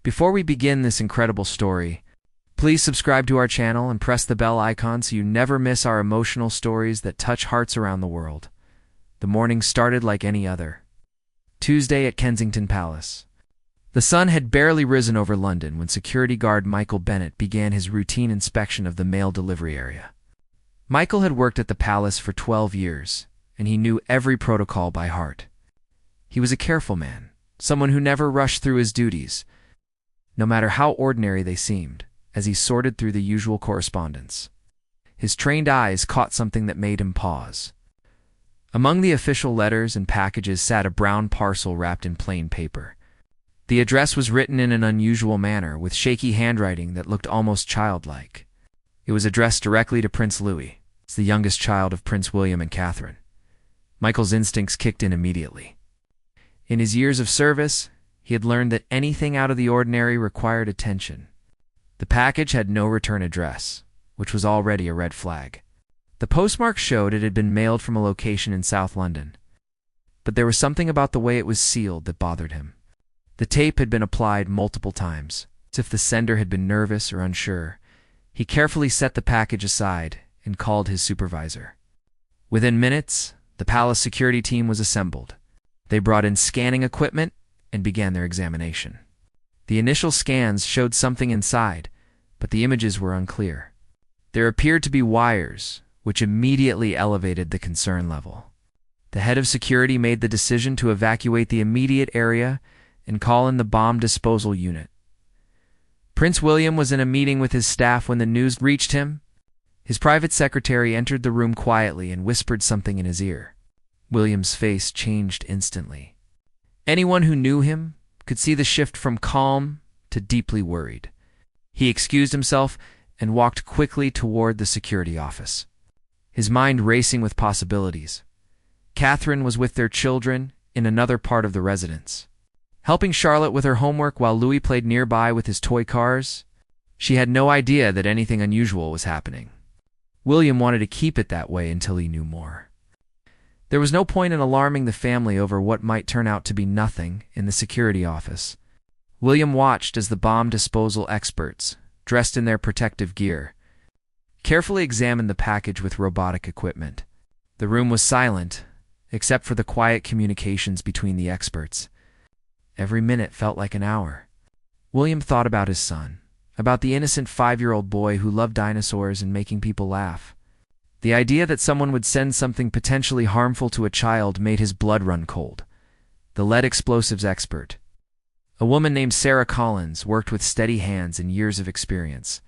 Before we begin this incredible story, please subscribe to our channel and press the bell icon so you never miss our emotional stories that touch hearts around the world. The morning started like any other. Tuesday at Kensington Palace. The sun had barely risen over London when security guard Michael Bennett began his routine inspection of the mail delivery area. Michael had worked at the palace for 12 years, and he knew every protocol by heart. He was a careful man, someone who never rushed through his duties, no matter how ordinary they seemed, as he sorted through the usual correspondence. His trained eyes caught something that made him pause. Among the official letters and packages sat a brown parcel wrapped in plain paper. The address was written in an unusual manner, with shaky handwriting that looked almost childlike. It was addressed directly to Prince Louis, the youngest child of Prince William and Catherine. Michael's instincts kicked in immediately. In his years of service, he had learned that anything out of the ordinary required attention. The package had no return address, which was already a red flag. The postmark showed it had been mailed from a location in South London. But there was something about the way it was sealed that bothered him. The tape had been applied multiple times, as if the sender had been nervous or unsure. He carefully set the package aside and called his supervisor. Within minutes, the palace security team was assembled. They brought in scanning equipment and began their examination. The initial scans showed something inside, but the images were unclear. There appeared to be wires, which immediately elevated the concern level. The head of security made the decision to evacuate the immediate area and call in the bomb disposal unit. Prince William was in a meeting with his staff when the news reached him. His private secretary entered the room quietly and whispered something in his ear. William's face changed instantly. Anyone who knew him could see the shift from calm to deeply worried. He excused himself and walked quickly toward the security office, his mind racing with possibilities. Catherine was with their children in another part of the residence, helping Charlotte with her homework while Louis played nearby with his toy cars. She had no idea that anything unusual was happening. William wanted to keep it that way until he knew more. There was no point in alarming the family over what might turn out to be nothing in the security office. William watched as the bomb disposal experts, dressed in their protective gear, carefully examined the package with robotic equipment. The room was silent, except for the quiet communications between the experts. Every minute felt like an hour. William thought about his son, about the innocent 5-year-old boy who loved dinosaurs and making people laugh. The idea that someone would send something potentially harmful to a child made his blood run cold. The lead explosives expert, a woman named Sarah Collins, worked with steady hands and years of experience.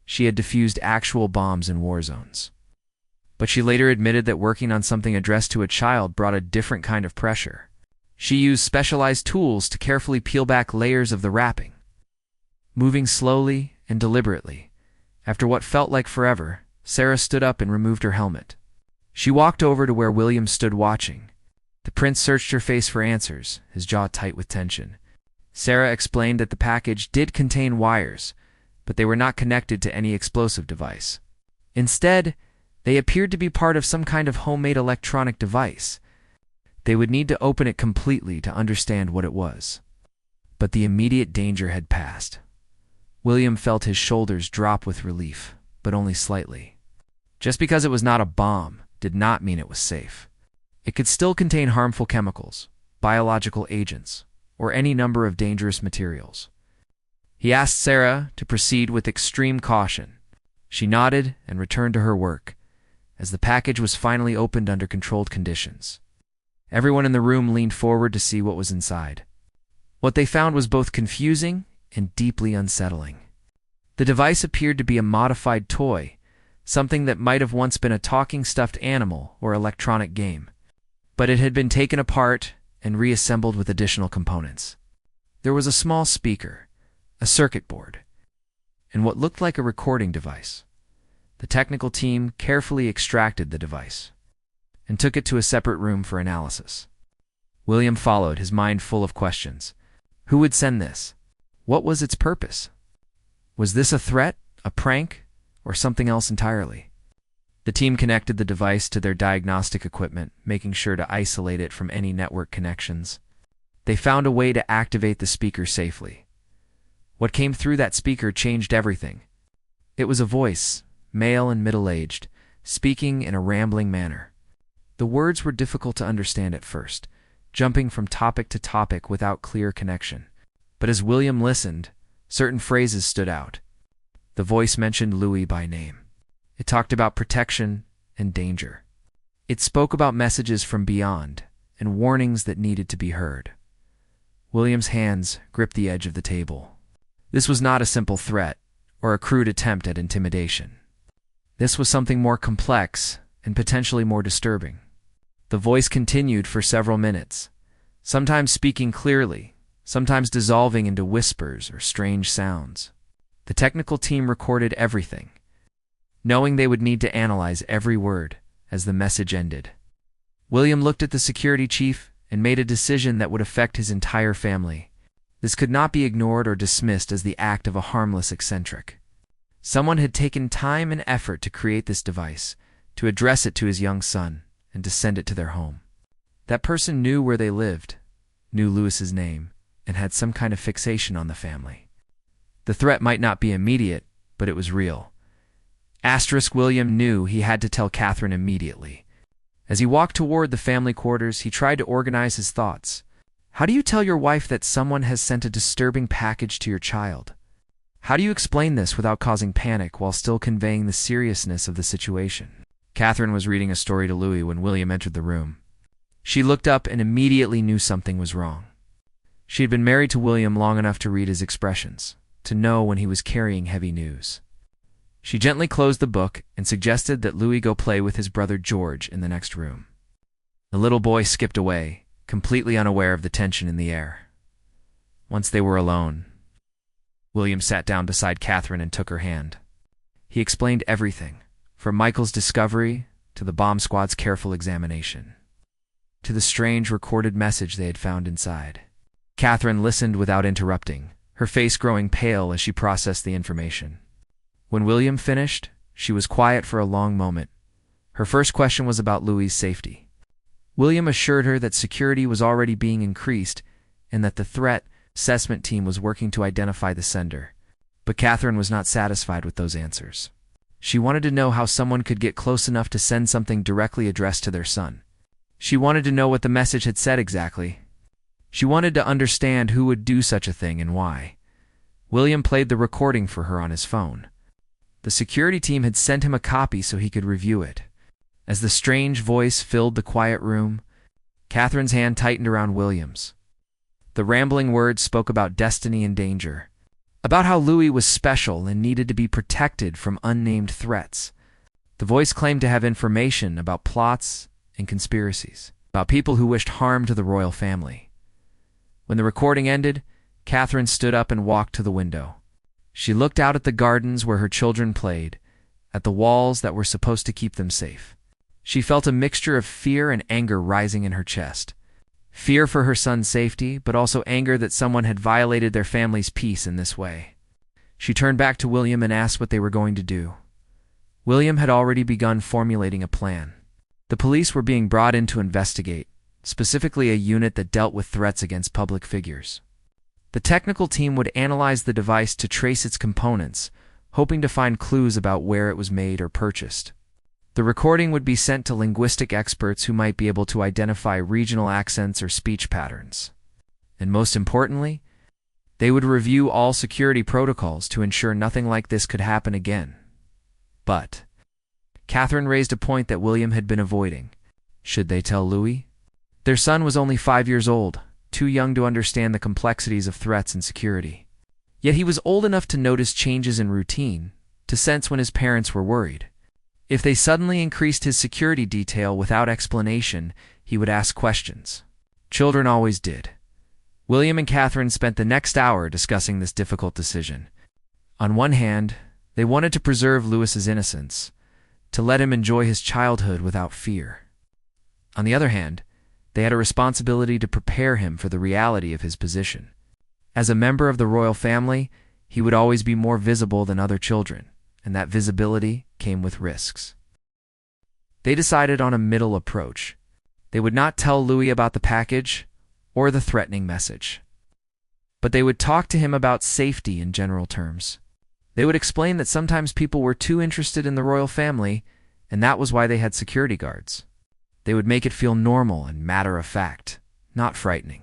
She had defused actual bombs in war zones. But she later admitted that working on something addressed to a child brought a different kind of pressure. She used specialized tools to carefully peel back layers of the wrapping. Moving slowly and deliberately, after what felt like forever, Sarah stood up and removed her helmet. She walked over to where William stood watching. The prince searched her face for answers, his jaw tight with tension. Sarah explained that the package did contain wires, but they were not connected to any explosive device. Instead, they appeared to be part of some kind of homemade electronic device. They would need to open it completely to understand what it was. But the immediate danger had passed. William felt his shoulders drop with relief, but only slightly. Just because it was not a bomb did not mean it was safe. It could still contain harmful chemicals, biological agents, or any number of dangerous materials. He asked Sarah to proceed with extreme caution. She nodded and returned to her work, as the package was finally opened under controlled conditions. Everyone in the room leaned forward to see what was inside. What they found was both confusing and deeply unsettling. The device appeared to be a modified toy, something that might have once been a talking stuffed animal or electronic game. But it had been taken apart and reassembled with additional components. There was a small speaker, a circuit board, and what looked like a recording device. The technical team carefully extracted the device and took it to a separate room for analysis. William followed, his mind full of questions. Who would send this? What was its purpose? Was this a threat, a prank, or something else entirely? The team connected the device to their diagnostic equipment, making sure to isolate it from any network connections. They found a way to activate the speaker safely. What came through that speaker changed everything. It was a voice, male and middle-aged, speaking in a rambling manner. The words were difficult to understand at first, jumping from topic to topic without clear connection. But as William listened, certain phrases stood out. The voice mentioned Louis by name. It talked about protection and danger. It spoke about messages from beyond and warnings that needed to be heard. William's hands gripped the edge of the table. This was not a simple threat or a crude attempt at intimidation. This was something more complex and potentially more disturbing. The voice continued for several minutes, sometimes speaking clearly, sometimes dissolving into whispers or strange sounds. The technical team recorded everything, knowing they would need to analyze every word as the message ended. William looked at the security chief and made a decision that would affect his entire family. This could not be ignored or dismissed as the act of a harmless eccentric. Someone had taken time and effort to create this device, to address it to his young son, and to send it to their home. That person knew where they lived, knew Louis's name, and had some kind of fixation on the family. The threat might not be immediate, but it was real. William knew he had to tell Catherine immediately. As he walked toward the family quarters, he tried to organize his thoughts. How do you tell your wife that someone has sent a disturbing package to your child? How do you explain this without causing panic while still conveying the seriousness of the situation? Catherine was reading a story to Louis when William entered the room. She looked up and immediately knew something was wrong. She had been married to William long enough to read his expressions, to know when he was carrying heavy news. She gently closed the book and suggested that Louis go play with his brother George in the next room. The little boy skipped away, completely unaware of the tension in the air. Once they were alone, William sat down beside Catherine and took her hand. He explained everything, from Michael's discovery to the bomb squad's careful examination, to the strange recorded message they had found inside. Catherine listened without interrupting, her face growing pale as she processed the information. When William finished, she was quiet for a long moment. Her first question was about Louis's safety. William assured her that security was already being increased and that the threat assessment team was working to identify the sender. But Catherine was not satisfied with those answers. She wanted to know how someone could get close enough to send something directly addressed to their son. She wanted to know what the message had said exactly. She wanted to understand who would do such a thing and why. William played the recording for her on his phone. The security team had sent him a copy so he could review it. As the strange voice filled the quiet room, Catherine's hand tightened around William's. The rambling words spoke about destiny and danger, about how Louis was special and needed to be protected from unnamed threats. The voice claimed to have information about plots and conspiracies, about people who wished harm to the royal family. When the recording ended, Catherine stood up and walked to the window. She looked out at the gardens where her children played, at the walls that were supposed to keep them safe. She felt a mixture of fear and anger rising in her chest. Fear for her son's safety, but also anger that someone had violated their family's peace in this way. She turned back to William and asked what they were going to do. William had already begun formulating a plan. The police were being brought in to investigate, specifically a unit that dealt with threats against public figures. The technical team would analyze the device to trace its components, hoping to find clues about where it was made or purchased. The recording would be sent to linguistic experts who might be able to identify regional accents or speech patterns. And most importantly, they would review all security protocols to ensure nothing like this could happen again. But Catherine raised a point that William had been avoiding. Should they tell Louis? Their son was only 5 years old, too young to understand the complexities of threats and security. Yet he was old enough to notice changes in routine, to sense when his parents were worried. If they suddenly increased his security detail without explanation, he would ask questions. Children always did. William and Catherine spent the next hour discussing this difficult decision. On one hand, they wanted to preserve Louis's innocence, to let him enjoy his childhood without fear. On the other hand, they had a responsibility to prepare him for the reality of his position. As a member of the royal family, he would always be more visible than other children, and that visibility came with risks. They decided on a middle approach. They would not tell Louis about the package or the threatening message. but they would talk to him about safety in general terms. They would explain that sometimes people were too interested in the royal family, and that was why they had security guards. They would make it feel normal and matter-of-fact, not frightening.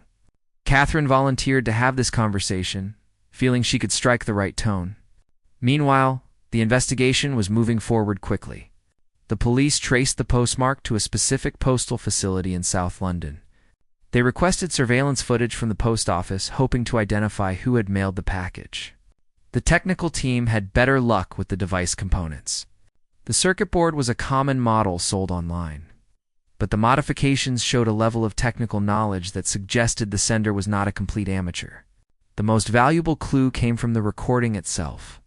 Catherine volunteered to have this conversation, feeling she could strike the right tone. Meanwhile, the investigation was moving forward quickly. The police traced the postmark to a specific postal facility in South London. They requested surveillance footage from the post office, hoping to identify who had mailed the package. The technical team had better luck with the device components. The circuit board was a common model sold online, but the modifications showed a level of technical knowledge that suggested the sender was not a complete amateur. The most valuable clue came from the recording itself.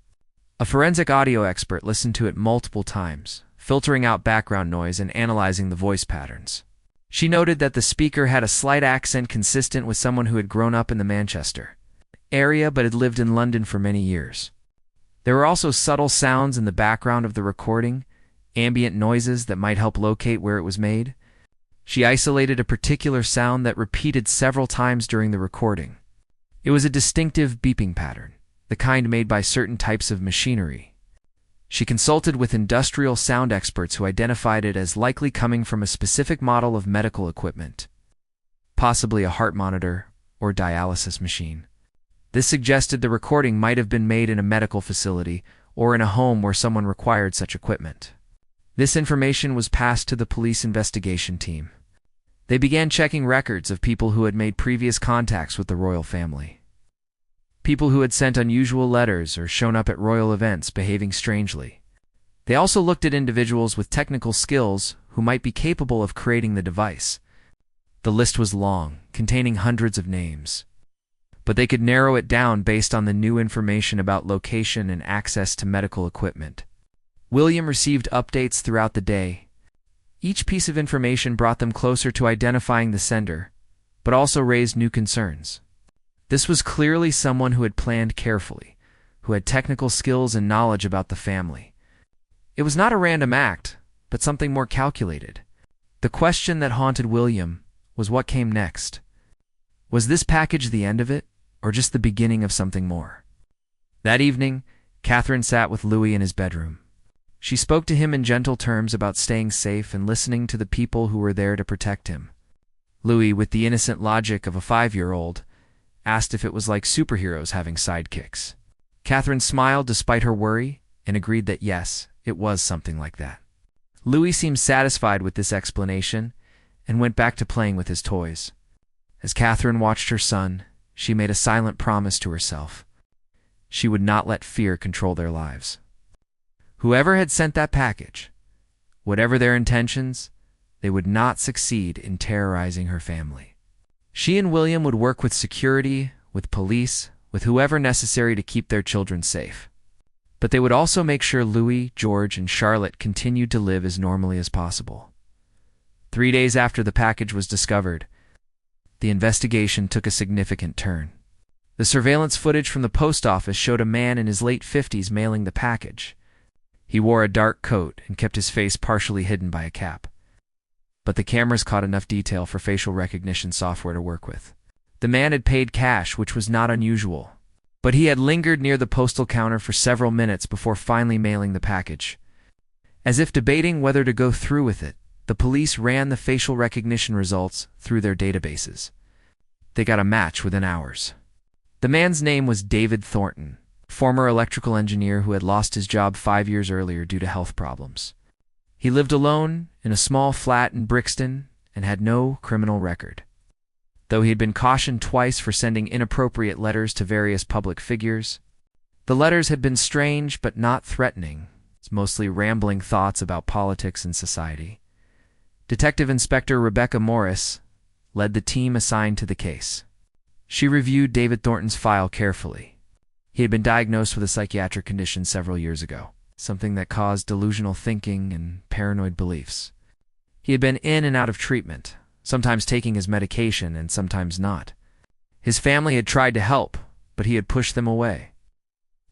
A forensic audio expert listened to it multiple times, filtering out background noise and analyzing the voice patterns. She noted that the speaker had a slight accent consistent with someone who had grown up in the Manchester area but had lived in London for many years. There were also subtle sounds in the background of the recording, ambient noises that might help locate where it was made. She isolated a particular sound that repeated several times during the recording. It was a distinctive beeping pattern, the kind made by certain types of machinery. She consulted with industrial sound experts who identified it as likely coming from a specific model of medical equipment, possibly a heart monitor or dialysis machine. This suggested the recording might have been made in a medical facility or in a home where someone required such equipment. This information was passed to the police investigation team. They began checking records of people who had made previous contacts with the royal family. People who had sent unusual letters or shown up at royal events behaving strangely. They also looked at individuals with technical skills who might be capable of creating the device. The list was long, containing hundreds of names, but they could narrow it down based on the new information about location and access to medical equipment. William received updates throughout the day. Each piece of information brought them closer to identifying the sender, but also raised new concerns. This was clearly someone who had planned carefully, who had technical skills and knowledge about the family. It was not a random act, but something more calculated. The question that haunted William was what came next. Was this package the end of it, or just the beginning of something more? That evening, Catherine sat with Louis in his bedroom. She spoke to him in gentle terms about staying safe and listening to the people who were there to protect him. Louis, with the innocent logic of a 5-year-old, asked if it was like superheroes having sidekicks. Catherine smiled despite her worry and agreed that yes, it was something like that. Louis seemed satisfied with this explanation and went back to playing with his toys. As Catherine watched her son, she made a silent promise to herself. She would not let fear control their lives. Whoever had sent that package, whatever their intentions, they would not succeed in terrorizing her family. She and William would work with security, with police, with whoever necessary to keep their children safe. But they would also make sure Louis, George, and Charlotte continued to live as normally as possible. 3 days after the package was discovered, the investigation took a significant turn. The surveillance footage from the post office showed a man in his late 50s mailing the package. He wore a dark coat and kept his face partially hidden by a cap. But the cameras caught enough detail for facial recognition software to work with. The man had paid cash, which was not unusual, but he had lingered near the postal counter for several minutes before finally mailing the package. As if debating whether to go through with it, the police ran the facial recognition results through their databases. They got a match within hours. The man's name was David Thornton, former electrical engineer who had lost his job 5 years earlier due to health problems. He lived alone in a small flat in Brixton and had no criminal record. Though he had been cautioned twice for sending inappropriate letters to various public figures, the letters had been strange but not threatening. It's mostly rambling thoughts about politics and society. Detective Inspector Rebecca Morris led the team assigned to the case. She reviewed David Thornton's file carefully. He had been diagnosed with a psychiatric condition several years ago, something that caused delusional thinking and paranoid beliefs. He had been in and out of treatment, sometimes taking his medication and sometimes not. His family had tried to help, but he had pushed them away.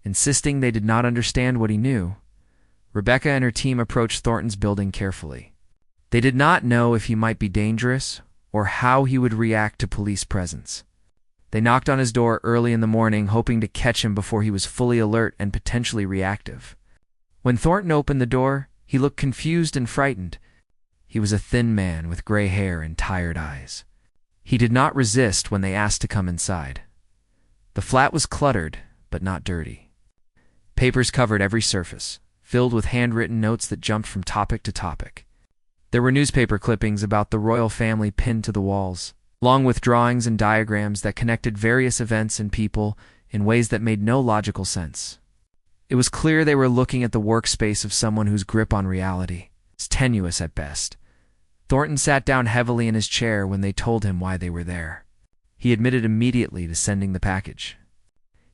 Insisting they did not understand what he knew, Rebecca and her team approached Thornton's building carefully. They did not know if he might be dangerous or how he would react to police presence. They knocked on his door early in the morning, hoping to catch him before he was fully alert and potentially reactive. When Thornton opened the door, he looked confused and frightened. He was a thin man with gray hair and tired eyes. He did not resist when they asked to come inside. The flat was cluttered, but not dirty. Papers covered every surface, filled with handwritten notes that jumped from topic to topic. There were newspaper clippings about the royal family pinned to the walls, along with drawings and diagrams that connected various events and people in ways that made no logical sense. It was clear they were looking at the workspace of someone whose grip on reality is tenuous at best. Thornton sat down heavily in his chair when they told him why they were there. He admitted immediately to sending the package.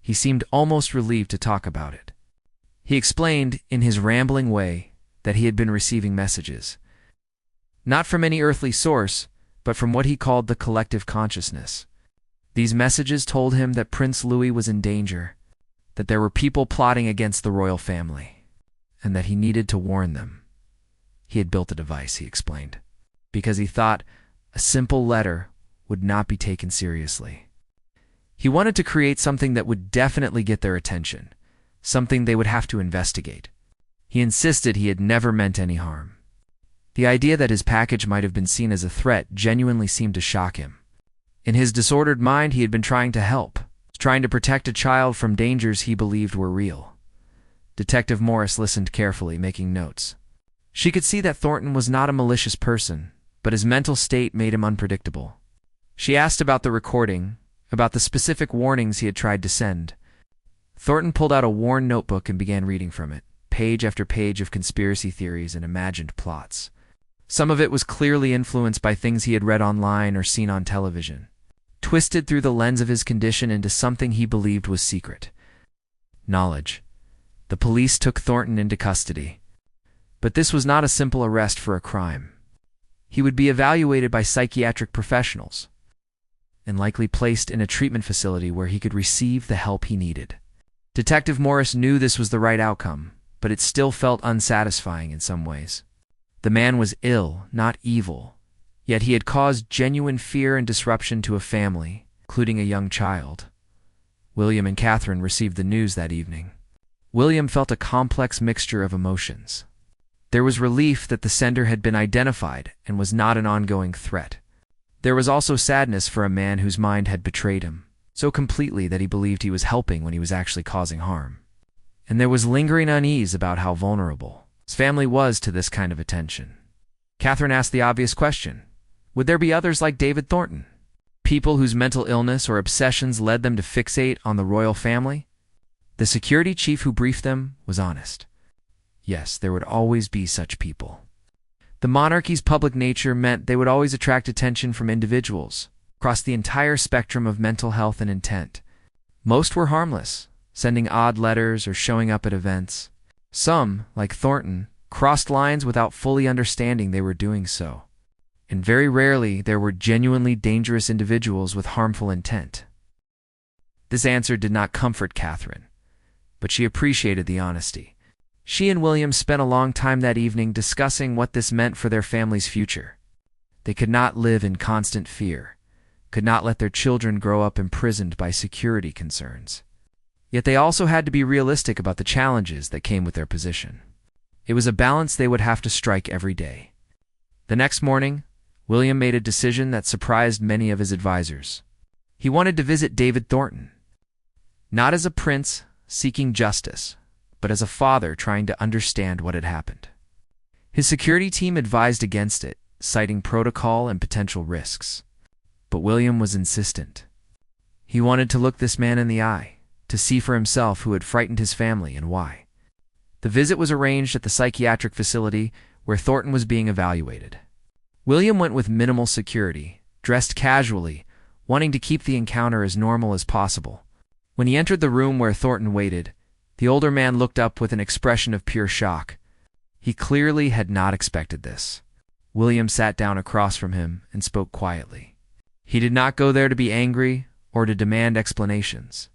He seemed almost relieved to talk about it. He explained, in his rambling way, that he had been receiving messages, not from any earthly source, but from what he called the collective consciousness. These messages told him that Prince Louis was in danger, that there were people plotting against the royal family, and that he needed to warn them. He had built a device, he explained, because he thought a simple letter would not be taken seriously. He wanted to create something that would definitely get their attention, something they would have to investigate. He insisted he had never meant any harm. The idea that his package might have been seen as a threat genuinely seemed to shock him. In his disordered mind, he had been trying to help, trying to protect a child from dangers he believed were real. Detective Morris listened carefully, making notes. She could see that Thornton was not a malicious person, but his mental state made him unpredictable. She asked about the recording, about the specific warnings he had tried to send. Thornton pulled out a worn notebook and began reading from it, page after page of conspiracy theories and imagined plots. Some of it was clearly influenced by things he had read online or seen on television, twisted through the lens of his condition into something he believed was secret. Knowledge. The police took Thornton into custody. But this was not a simple arrest for a crime. He would be evaluated by psychiatric professionals and likely placed in a treatment facility where he could receive the help he needed. Detective Morris knew this was the right outcome, but it still felt unsatisfying in some ways. The man was ill, not evil, yet he had caused genuine fear and disruption to a family, including a young child. William and Catherine received the news that evening. William felt a complex mixture of emotions. There was relief that the sender had been identified and was not an ongoing threat. There was also sadness for a man whose mind had betrayed him, so completely that he believed he was helping when he was actually causing harm. And there was lingering unease about how vulnerable his family was to this kind of attention. Catherine asked the obvious question: would there be others like David Thornton? People whose mental illness or obsessions led them to fixate on the royal family? The security chief who briefed them was honest. Yes, there would always be such people. The monarchy's public nature meant they would always attract attention from individuals across the entire spectrum of mental health and intent. Most were harmless, sending odd letters or showing up at events. Some, like Thornton, crossed lines without fully understanding they were doing so. And very rarely there were genuinely dangerous individuals with harmful intent. This answer did not comfort Catherine, but she appreciated the honesty. She and William spent a long time that evening discussing what this meant for their family's future. They could not live in constant fear, could not let their children grow up imprisoned by security concerns. Yet they also had to be realistic about the challenges that came with their position. It was a balance they would have to strike every day. The next morning, William made a decision that surprised many of his advisors. He wanted to visit David Thornton, not as a prince seeking justice, but as a father trying to understand what had happened. His security team advised against it, citing protocol and potential risks. But William was insistent. He wanted to look this man in the eye, to see for himself who had frightened his family and why. The visit was arranged at the psychiatric facility where Thornton was being evaluated. William went with minimal security, dressed casually, wanting to keep the encounter as normal as possible. When he entered the room where Thornton waited, the older man looked up with an expression of pure shock. He clearly had not expected this. William sat down across from him and spoke quietly. He did not go there to be angry or to demand explanations.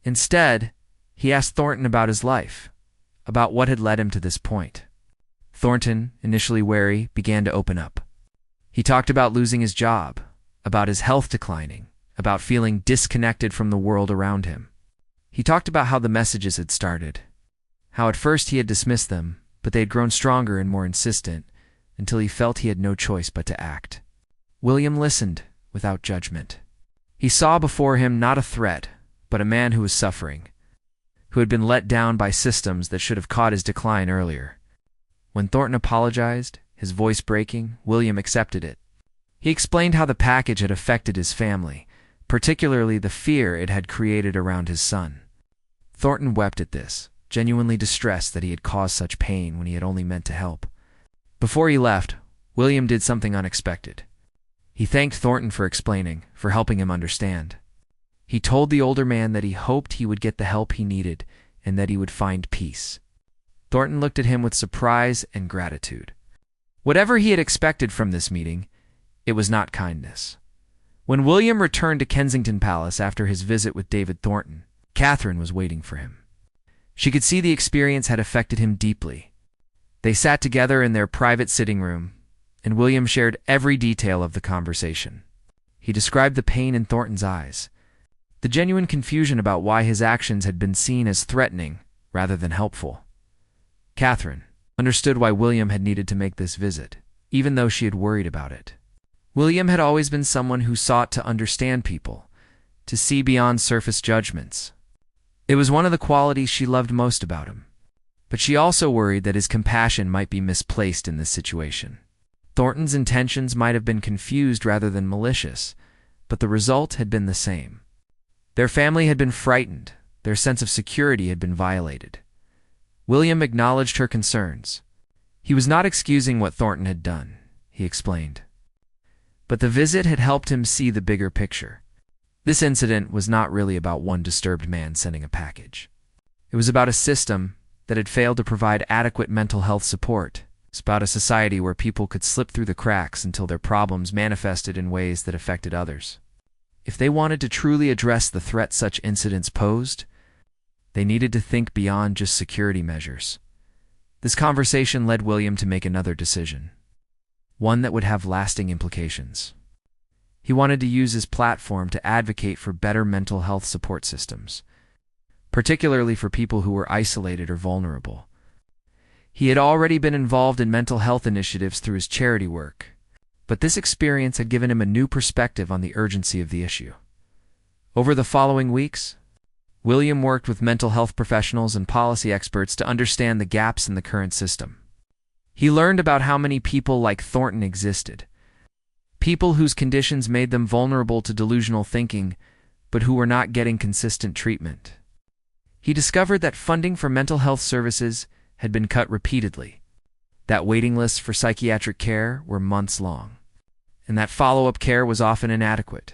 Instead, he asked Thornton about his life, about what had led him to this point. Thornton, initially wary, began to open up. He talked about losing his job, about his health declining, about feeling disconnected from the world around him. He talked about how the messages had started, how at first he had dismissed them, but they had grown stronger and more insistent, until he felt he had no choice but to act. William listened without judgment. He saw before him not a threat, but a man who was suffering, who had been let down by systems that should have caught his decline earlier. When Thornton apologized, his voice breaking, William accepted it. He explained how the package had affected his family, particularly the fear it had created around his son. Thornton wept at this, genuinely distressed that he had caused such pain when he had only meant to help. Before he left, William did something unexpected. He thanked Thornton for explaining, for helping him understand. He told the older man that he hoped he would get the help he needed and that he would find peace. Thornton looked at him with surprise and gratitude. Whatever he had expected from this meeting, it was not kindness. When William returned to Kensington Palace after his visit with David Thornton, Catherine was waiting for him. She could see the experience had affected him deeply. They sat together in their private sitting room, and William shared every detail of the conversation. He described the pain in Thornton's eyes, the genuine confusion about why his actions had been seen as threatening rather than helpful. Catherine understood why William had needed to make this visit, even though she had worried about it. William had always been someone who sought to understand people, to see beyond surface judgments. It was one of the qualities she loved most about him. But she also worried that his compassion might be misplaced in this situation. Thornton's intentions might have been confused rather than malicious, but the result had been the same. Their family had been frightened, their sense of security had been violated. William acknowledged her concerns. He was not excusing what Thornton had done, he explained. But the visit had helped him see the bigger picture. This incident was not really about one disturbed man sending a package. It was about a system that had failed to provide adequate mental health support. It's about a society where people could slip through the cracks until their problems manifested in ways that affected others. If they wanted to truly address the threat such incidents posed, they needed to think beyond just security measures. This conversation led William to make another decision, one that would have lasting implications. He wanted to use his platform to advocate for better mental health support systems, particularly for people who were isolated or vulnerable. He had already been involved in mental health initiatives through his charity work, but this experience had given him a new perspective on the urgency of the issue. Over the following weeks, William worked with mental health professionals and policy experts to understand the gaps in the current system. He learned about how many people like Thornton existed, people whose conditions made them vulnerable to delusional thinking, but who were not getting consistent treatment. He discovered that funding for mental health services had been cut repeatedly, that waiting lists for psychiatric care were months long, and that follow-up care was often inadequate.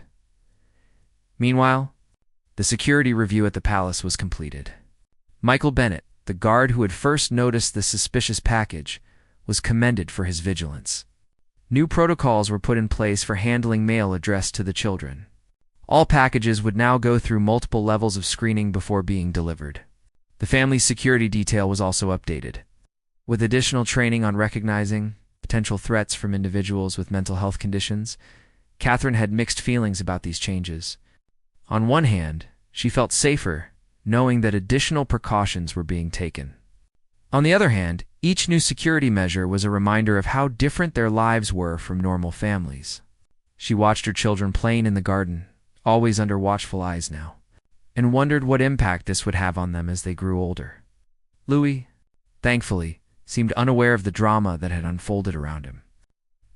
Meanwhile, the security review at the palace was completed. Michael Bennett, the guard who had first noticed the suspicious package, was commended for his vigilance. New protocols were put in place for handling mail addressed to the children. All packages would now go through multiple levels of screening before being delivered. The family's security detail was also updated, with additional training on recognizing potential threats from individuals with mental health conditions. Catherine had mixed feelings about these changes. On one hand, she felt safer knowing that additional precautions were being taken. On the other hand, each new security measure was a reminder of how different their lives were from normal families. She watched her children playing in the garden, always under watchful eyes now, and wondered what impact this would have on them as they grew older. Louis, thankfully, seemed unaware of the drama that had unfolded around him.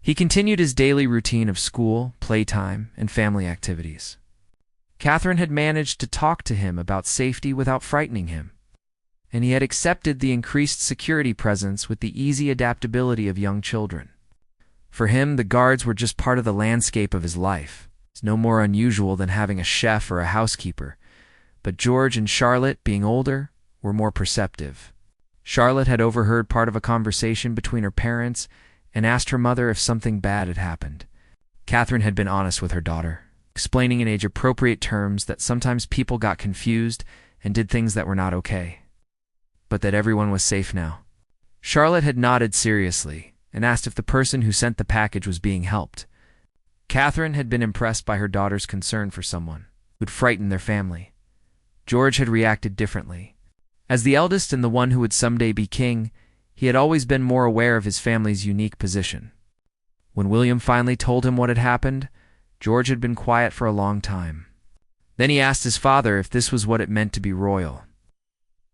He continued his daily routine of school, playtime, and family activities. Catherine had managed to talk to him about safety without frightening him, and he had accepted the increased security presence with the easy adaptability of young children. For him, the guards were just part of the landscape of his life. It's no more unusual than having a chef or a housekeeper. But George and Charlotte, being older, were more perceptive. Charlotte had overheard part of a conversation between her parents and asked her mother if something bad had happened. Catherine had been honest with her daughter, explaining in age-appropriate terms that sometimes people got confused and did things that were not okay, but that everyone was safe now. Charlotte had nodded seriously and asked if the person who sent the package was being helped. Catherine had been impressed by her daughter's concern for someone who'd frightened their family. George had reacted differently. As the eldest and the one who would someday be king, he had always been more aware of his family's unique position. When William finally told him what had happened, George had been quiet for a long time. Then he asked his father if this was what it meant to be royal,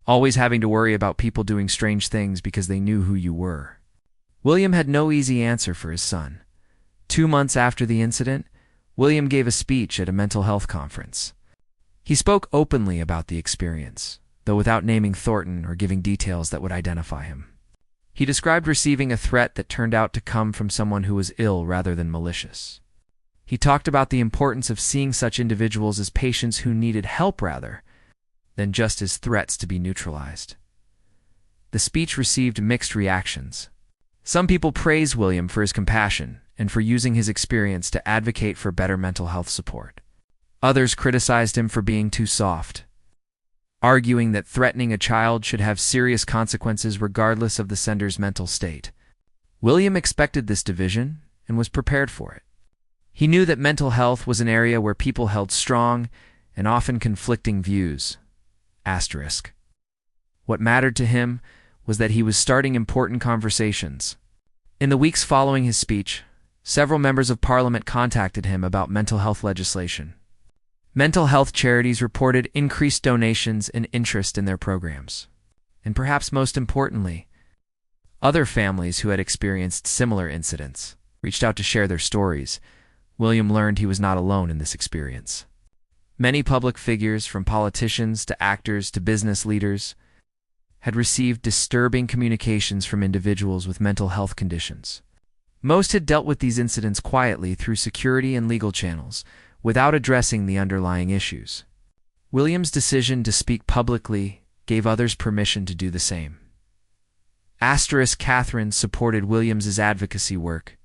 always having to worry about people doing strange things because they knew who you were. William had no easy answer for his son. 2 months after the incident, William gave a speech at a mental health conference. He spoke openly about the experience, though without naming Thornton or giving details that would identify him. He described receiving a threat that turned out to come from someone who was ill rather than malicious. He talked about the importance of seeing such individuals as patients who needed help rather than just as threats to be neutralized. The speech received mixed reactions. Some people praised William for his compassion and for using his experience to advocate for better mental health support. Others criticized him for being too soft, arguing that threatening a child should have serious consequences regardless of the sender's mental state. William expected this division and was prepared for it. He knew that mental health was an area where people held strong and often conflicting views. What mattered to him was that he was starting important conversations. In the weeks following his speech, several members of Parliament contacted him about mental health legislation. Mental health charities reported increased donations and interest in their programs. And perhaps most importantly, other families who had experienced similar incidents reached out to share their stories. William learned he was not alone in this experience. Many public figures, from politicians to actors to business leaders, had received disturbing communications from individuals with mental health conditions. Most had dealt with these incidents quietly through security and legal channels, without addressing the underlying issues. William's decision to speak publicly gave others permission to do the same. Catherine supported William's advocacy work,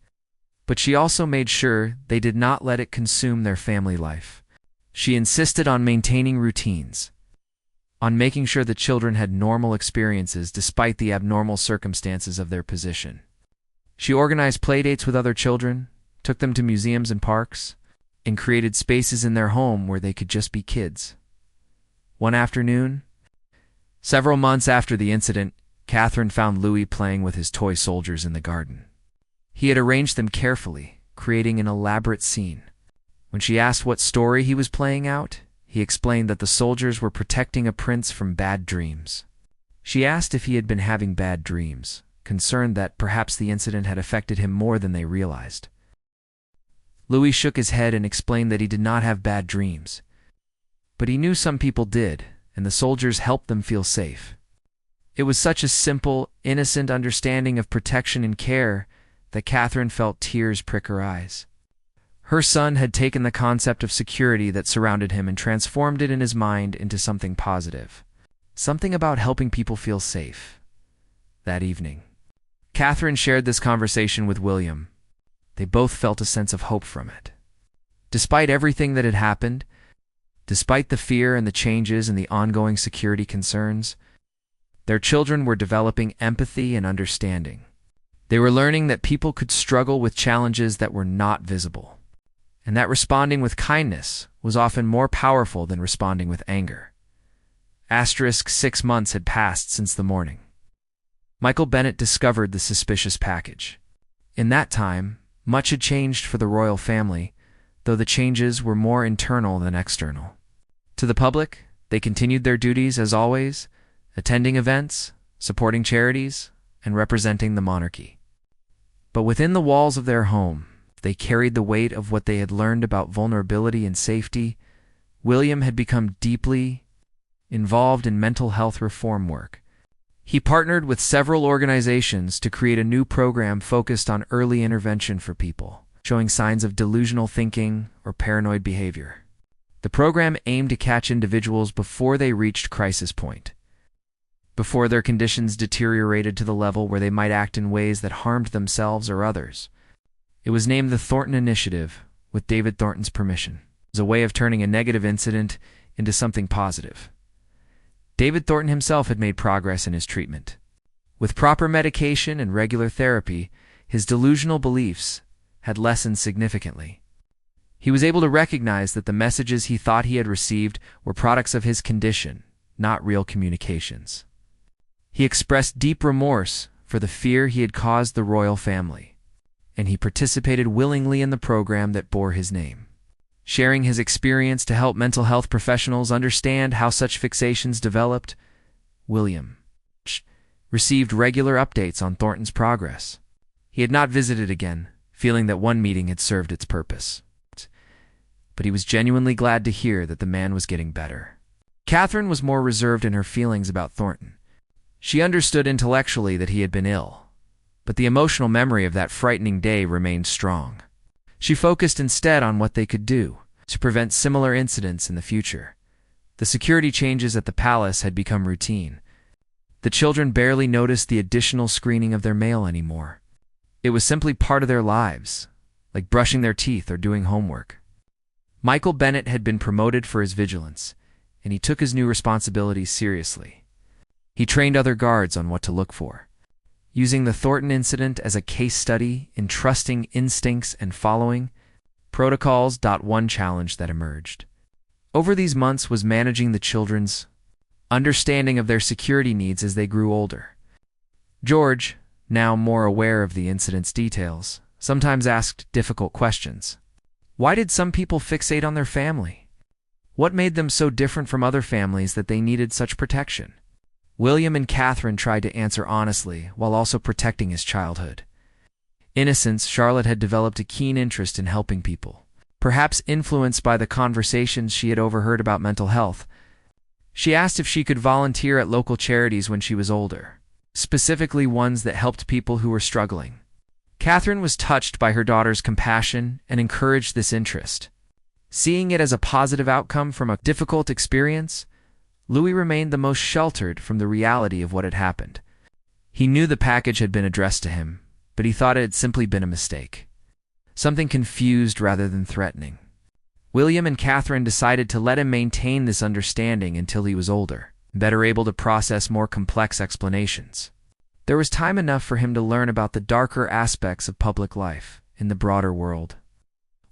but she also made sure they did not let it consume their family life. She insisted on maintaining routines, on making sure the children had normal experiences despite the abnormal circumstances of their position. She organized playdates with other children, took them to museums and parks, and created spaces in their home where they could just be kids. One afternoon, several months after the incident, Catherine found Louis playing with his toy soldiers in the garden. He had arranged them carefully, creating an elaborate scene. When she asked what story he was playing out, he explained that the soldiers were protecting a prince from bad dreams. She asked if he had been having bad dreams, concerned that perhaps the incident had affected him more than they realized. Louis shook his head and explained that he did not have bad dreams, but he knew some people did, and the soldiers helped them feel safe. It was such a simple, innocent understanding of protection and care that Catherine felt tears prick her eyes. Her son had taken the concept of security that surrounded him and transformed it in his mind into something positive, something about helping people feel safe. That evening, Catherine shared this conversation with William. They both felt a sense of hope from it. Despite everything that had happened, despite the fear and the changes and the ongoing security concerns, their children were developing empathy and understanding. They were learning that people could struggle with challenges that were not visible, and that responding with kindness was often more powerful than responding with anger. 6 months had passed since the morning Michael Bennet discovered the suspicious package. In that time, much had changed for the royal family, though the changes were more internal than external. To the public, they continued their duties as always, attending events, supporting charities, and representing the monarchy. But within the walls of their home, they carried the weight of what they had learned about vulnerability and safety. William had become deeply involved in mental health reform work. He partnered with several organizations to create a new program focused on early intervention for people showing signs of delusional thinking or paranoid behavior. The program aimed to catch individuals before they reached crisis point, before their conditions deteriorated to the level where they might act in ways that harmed themselves or others. It was named the Thornton Initiative, with David Thornton's permission, as a way of turning a negative incident into something positive. David Thornton himself had made progress in his treatment. With proper medication and regular therapy, his delusional beliefs had lessened significantly. He was able to recognize that the messages he thought he had received were products of his condition, not real communications. He expressed deep remorse for the fear he had caused the royal family, and he participated willingly in the program that bore his name, sharing his experience to help mental health professionals understand how such fixations developed. William received regular updates on Thornton's progress. He had not visited again, feeling that one meeting had served its purpose. But he was genuinely glad to hear that the man was getting better. Catherine was more reserved in her feelings about Thornton. She understood intellectually that he had been ill, but the emotional memory of that frightening day remained strong. She focused instead on what they could do to prevent similar incidents in the future. The security changes at the palace had become routine. The children barely noticed the additional screening of their mail anymore. It was simply part of their lives, like brushing their teeth or doing homework. Michael Bennet had been promoted for his vigilance, and he took his new responsibilities seriously. He trained other guards on what to look for, using the Thornton incident as a case study in trusting instincts and following protocols. One challenge that emerged over these months was managing the children's understanding of their security needs as they grew older. George, now more aware of the incident's details, sometimes asked difficult questions. Why did some people fixate on their family? What made them so different from other families that they needed such protection? William and Catherine tried to answer honestly while also protecting his childhood. Innocence, Charlotte had developed a keen interest in helping people, perhaps influenced by the conversations she had overheard about mental health. She asked if she could volunteer at local charities when she was older, specifically ones that helped people who were struggling. Catherine was touched by her daughter's compassion and encouraged this interest. Seeing it as a positive outcome from a difficult experience, Louis remained the most sheltered from the reality of what had happened. He knew the package had been addressed to him, but he thought it had simply been a mistake, something confused rather than threatening. William and Catherine decided to let him maintain this understanding until he was older, better able to process more complex explanations. There was time enough for him to learn about the darker aspects of public life in the broader world.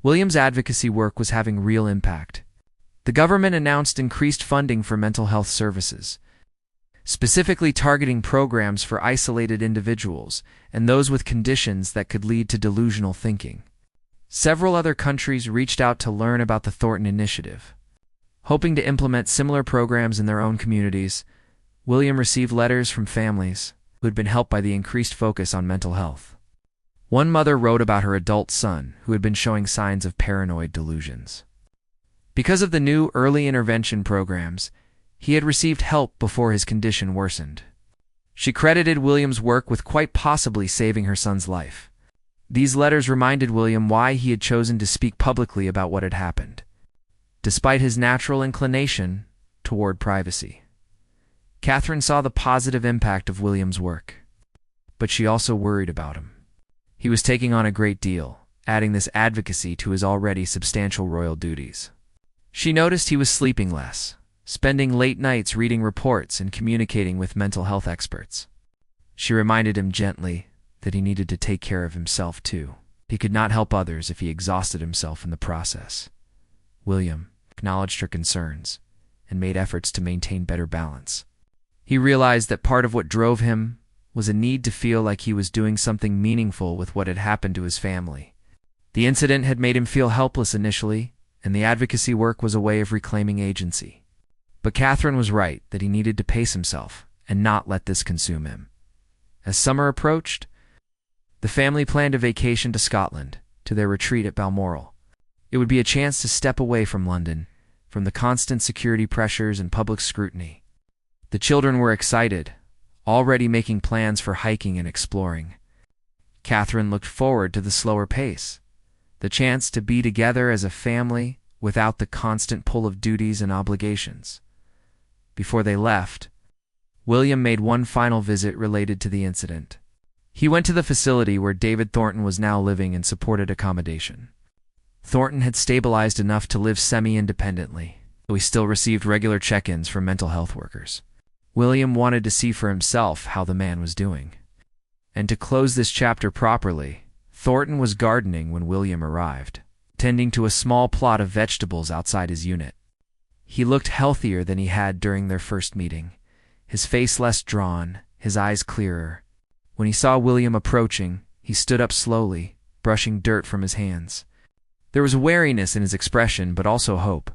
William's advocacy work was having real impact. The government announced increased funding for mental health services, specifically targeting programs for isolated individuals and those with conditions that could lead to delusional thinking. Several other countries reached out to learn about the Thornton Initiative. Hoping to implement similar programs in their own communities, William received letters from families who had been helped by the increased focus on mental health. One mother wrote about her adult son who had been showing signs of paranoid delusions. Because of the new early intervention programs, he had received help before his condition worsened. She credited William's work with quite possibly saving her son's life. These letters reminded William why he had chosen to speak publicly about what had happened, despite his natural inclination toward privacy. Catherine saw the positive impact of William's work, but she also worried about him. He was taking on a great deal, adding this advocacy to his already substantial royal duties. She noticed he was sleeping less, spending late nights reading reports and communicating with mental health experts. She reminded him gently that he needed to take care of himself too. He could not help others if he exhausted himself in the process. William acknowledged her concerns and made efforts to maintain better balance. He realized that part of what drove him was a need to feel like he was doing something meaningful with what had happened to his family. The incident had made him feel helpless initially, and the advocacy work was a way of reclaiming agency. But Catherine was right that he needed to pace himself and not let this consume him. As summer approached, the family planned a vacation to Scotland, to their retreat at Balmoral. It would be a chance to step away from London, from the constant security pressures and public scrutiny. The children were excited, already making plans for hiking and exploring. Catherine looked forward to the slower pace, the chance to be together as a family without the constant pull of duties and obligations. Before they left, William made one final visit related to the incident. He went to the facility where David Thornton was now living in supported accommodation. Thornton had stabilized enough to live semi-independently, though he still received regular check-ins from mental health workers. William wanted to see for himself how the man was doing. And to close this chapter properly, Thornton was gardening when William arrived. tending to a small plot of vegetables outside his unit. He looked healthier than he had during their first meeting, his face less drawn, his eyes clearer. When he saw William approaching, he stood up slowly, brushing dirt from his hands. There was wariness in his expression, but also hope.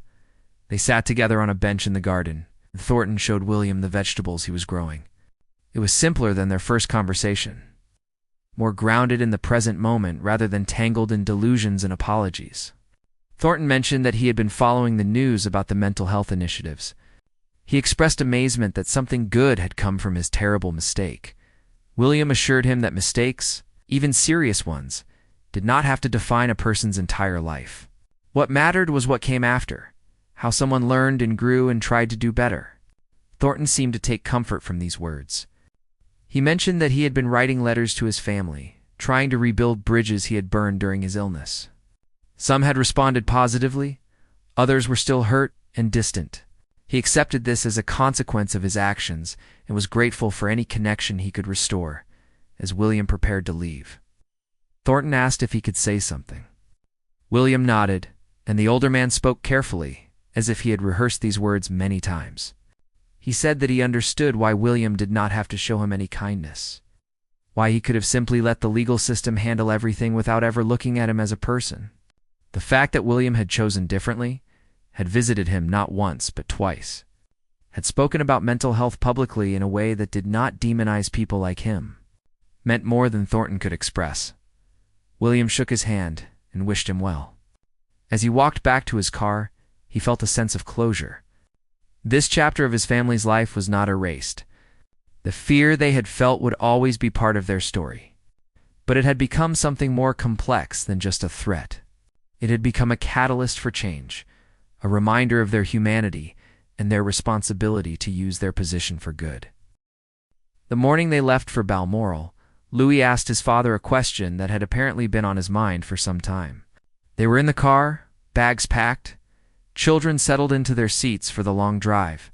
They sat together on a bench in the garden. Thornton showed William the vegetables he was growing. It was simpler than their first conversation, more grounded in the present moment rather than tangled in delusions and apologies. Thornton mentioned that he had been following the news about the mental health initiatives. He expressed amazement that something good had come from his terrible mistake. William assured him that mistakes, even serious ones, did not have to define a person's entire life. What mattered was what came after, how someone learned and grew and tried to do better. Thornton seemed to take comfort from these words. He mentioned that he had been writing letters to his family, trying to rebuild bridges he had burned during his illness. Some had responded positively, others were still hurt and distant. He accepted this as a consequence of his actions and was grateful for any connection he could restore, as William prepared to leave. Thornton asked if he could say something. William nodded, and the older man spoke carefully, as if he had rehearsed these words many times. He said that he understood why William did not have to show him any kindness, why he could have simply let the legal system handle everything without ever looking at him as a person. The fact that William had chosen differently, had visited him not once but twice, had spoken about mental health publicly in a way that did not demonize people like him, meant more than Thornton could express. William shook his hand and wished him well. As he walked back to his car, he felt a sense of closure. This chapter of his family's life was not erased. The fear they had felt would always be part of their story. But it had become something more complex than just a threat. It had become a catalyst for change, a reminder of their humanity and their responsibility to use their position for good. The morning they left for Balmoral, Louis asked his father a question that had apparently been on his mind for some time. They were in the car, bags packed, children settled into their seats for the long drive.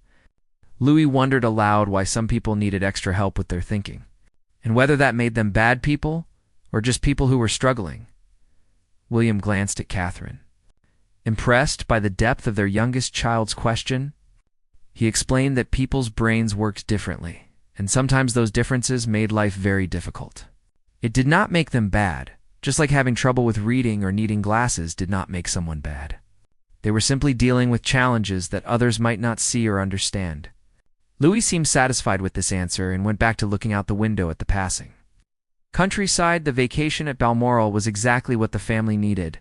Louis wondered aloud why some people needed extra help with their thinking, and whether that made them bad people or just people who were struggling. William glanced at Catherine. Impressed by the depth of their youngest child's question, he explained that people's brains worked differently, and sometimes those differences made life very difficult. It did not make them bad, just like having trouble with reading or needing glasses did not make someone bad. They were simply dealing with challenges that others might not see or understand. Louis seemed satisfied with this answer and went back to looking out the window at the passing countryside. The vacation at Balmoral was exactly what the family needed.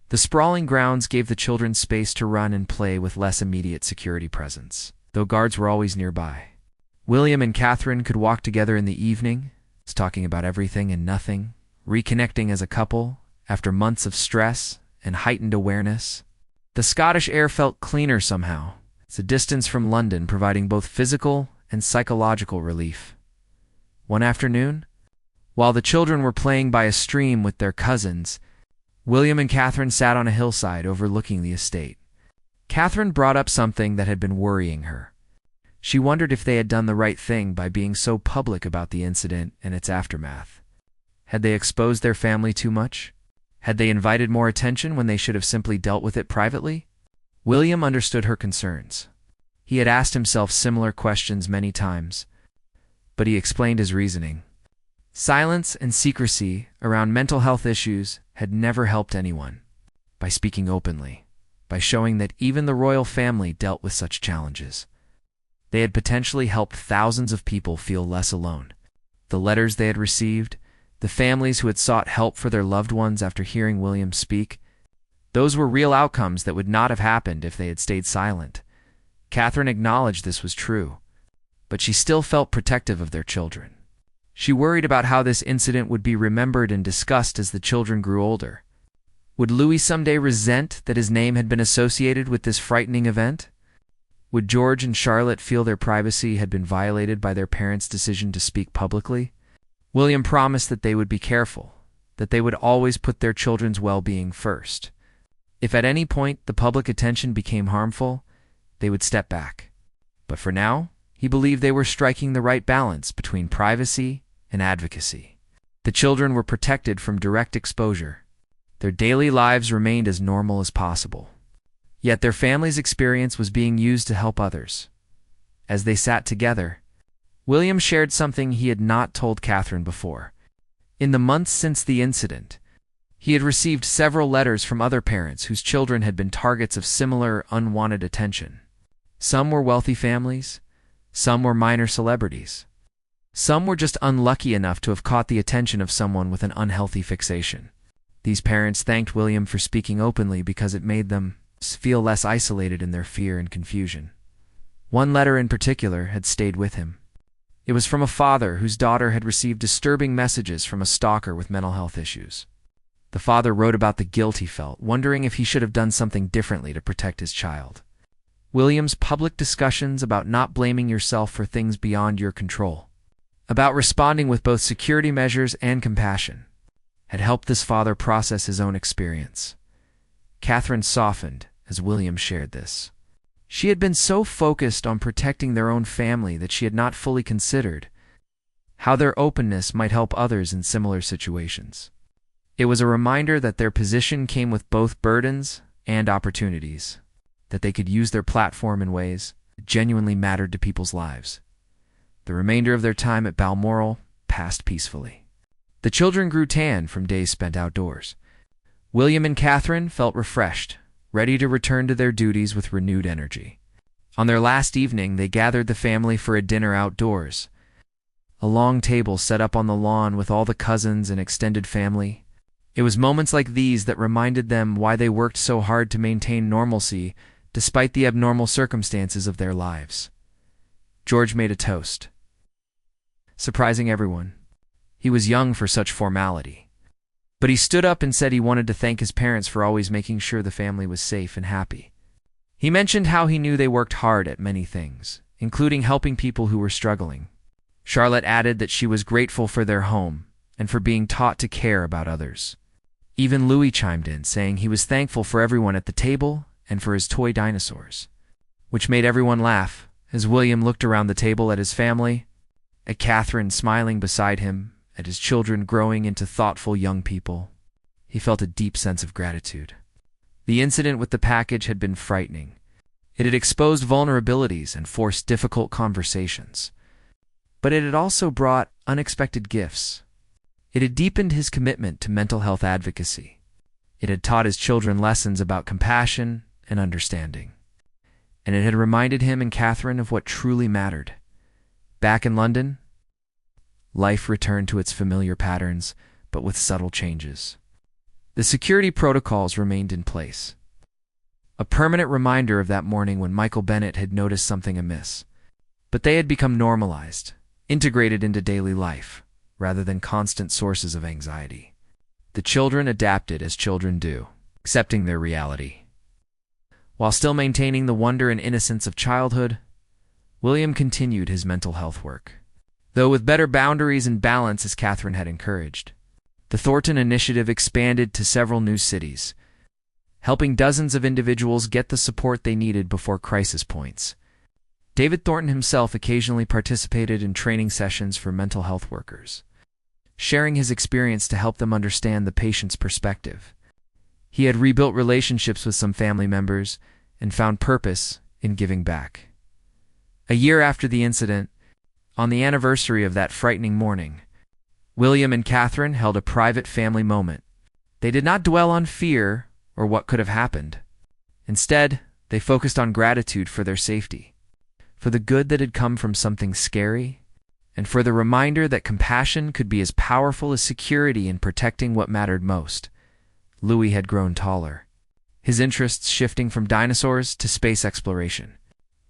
The sprawling grounds gave the children space to run and play with less immediate security presence, though guards were always nearby. William and Catherine could walk together in the evening, talking about everything and nothing, reconnecting as a couple after months of stress and heightened awareness. The Scottish air felt cleaner somehow, the distance from London providing both physical and psychological relief. One afternoon, while the children were playing by a stream with their cousins, William and Catherine sat on a hillside overlooking the estate. Catherine brought up something that had been worrying her. She wondered if they had done the right thing by being so public about the incident and its aftermath. Had they exposed their family too much? Had they invited more attention when they should have simply dealt with it privately? William understood her concerns. He had asked himself similar questions many times, but he explained his reasoning. Silence and secrecy around mental health issues had never helped anyone. By speaking openly, by showing that even the royal family dealt with such challenges, they had potentially helped thousands of people feel less alone. The letters they had received, the families who had sought help for their loved ones after hearing William speak, those were real outcomes that would not have happened if they had stayed silent. Catherine acknowledged this was true, but she still felt protective of their children. She worried about how this incident would be remembered and discussed as the children grew older. Would Louis someday resent that his name had been associated with this frightening event? Would George and Charlotte feel their privacy had been violated by their parents' decision to speak publicly? William promised that they would be careful, that they would always put their children's well-being first. If at any point the public attention became harmful, they would step back. But for now, he believed they were striking the right balance between privacy and advocacy. The children were protected from direct exposure, Their daily lives remained as normal as possible. Yet their family's experience was being used to help others. As they sat together, William shared something he had not told Catherine before. In the months since the incident, he had received several letters from other parents whose children had been targets of similar unwanted attention. Some were wealthy families, some were minor celebrities. Some were just unlucky enough to have caught the attention of someone with an unhealthy fixation. These parents thanked William for speaking openly because it made them feel less isolated in their fear and confusion. One letter in particular had stayed with him. It was from a father whose daughter had received disturbing messages from a stalker with mental health issues. The father wrote about the guilt he felt, wondering if he should have done something differently to protect his child. William's public discussions about not blaming yourself for things beyond your control, about responding with both security measures and compassion, had helped this father process his own experience. Catherine softened as William shared this. She had been so focused on protecting their own family that she had not fully considered how their openness might help others in similar situations. It was a reminder that their position came with both burdens and opportunities, that they could use their platform in ways that genuinely mattered to people's lives. The remainder of their time at Balmoral passed peacefully. The children grew tan from days spent outdoors. William and Catherine felt refreshed, ready to return to their duties with renewed energy. On their last evening, they gathered the family for a dinner outdoors. A long table set up on the lawn with all the cousins and extended family. It was moments like these that reminded them why they worked so hard to maintain normalcy despite the abnormal circumstances of their lives. George made a toast, surprising everyone. He was young for such formality. But he stood up and said he wanted to thank his parents for always making sure the family was safe and happy. He mentioned how he knew they worked hard at many things, including helping people who were struggling. Charlotte added that she was grateful for their home and for being taught to care about others. Even Louis chimed in, saying he was thankful for everyone at the table and for his toy dinosaurs, which made everyone laugh as William looked around the table at his family, at Catherine smiling beside him, at his children growing into thoughtful young people. He felt a deep sense of gratitude. The incident with the package had been frightening. It had exposed vulnerabilities and forced difficult conversations. But it had also brought unexpected gifts. It had deepened his commitment to mental health advocacy. It had taught his children lessons about compassion and understanding. And it had reminded him and Catherine of what truly mattered. Back in London, life returned to its familiar patterns, but with subtle changes. The security protocols remained in place. A permanent reminder of that morning when Michael Bennett had noticed something amiss. But they had become normalized, integrated into daily life, rather than constant sources of anxiety. The children adapted as children do, accepting their reality. While still maintaining the wonder and innocence of childhood, William continued his mental health work, though with better boundaries and balance as Catherine had encouraged. The Thornton Initiative expanded to several new cities, helping dozens of individuals get the support they needed before crisis points. David Thornton himself occasionally participated in training sessions for mental health workers, sharing his experience to help them understand the patient's perspective. He had rebuilt relationships with some family members and found purpose in giving back. A year after the incident, on the anniversary of that frightening morning, William and Catherine held a private family moment. They did not dwell on fear or what could have happened. Instead, they focused on gratitude for their safety, for the good that had come from something scary, and for the reminder that compassion could be as powerful as security in protecting what mattered most. Louis had grown taller, his interests shifting from dinosaurs to space exploration.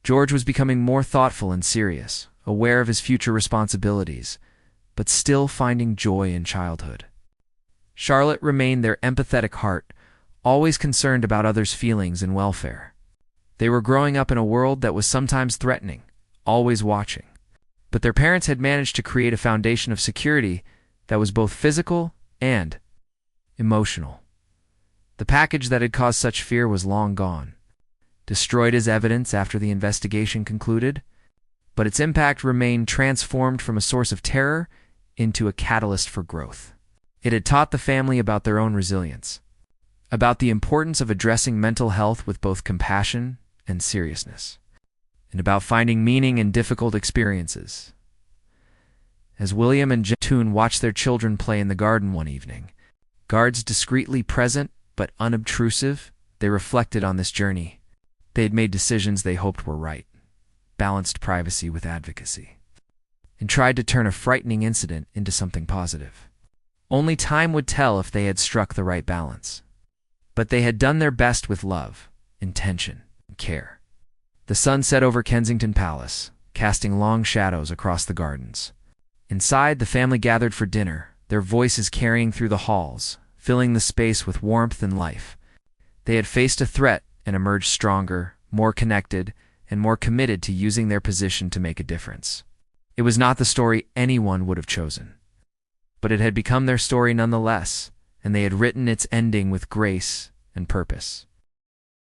George was becoming more thoughtful and serious, aware of his future responsibilities, but still finding joy in childhood. Charlotte remained their empathetic heart, always concerned about others' feelings and welfare. They were growing up in a world that was sometimes threatening, always watching. But their parents had managed to create a foundation of security that was both physical and emotional. The package that had caused such fear was long gone, destroyed as evidence after the investigation concluded, but its impact remained transformed from a source of terror into a catalyst for growth. It had taught the family about their own resilience, about the importance of addressing mental health with both compassion and seriousness, and about finding meaning in difficult experiences. As William and June watched their children play in the garden one evening, guards discreetly present but unobtrusive, they reflected on this journey. They had made decisions they hoped were right, balanced privacy with advocacy, and tried to turn a frightening incident into something positive. Only time would tell if they had struck the right balance. But they had done their best with love, intention, and care. The sun set over Kensington Palace, casting long shadows across the gardens. Inside, the family gathered for dinner, their voices carrying through the halls, filling the space with warmth and life. They had faced a threat and emerged stronger, more connected, and more committed to using their position to make a difference. It was not the story anyone would have chosen, but it had become their story nonetheless, and they had written its ending with grace and purpose.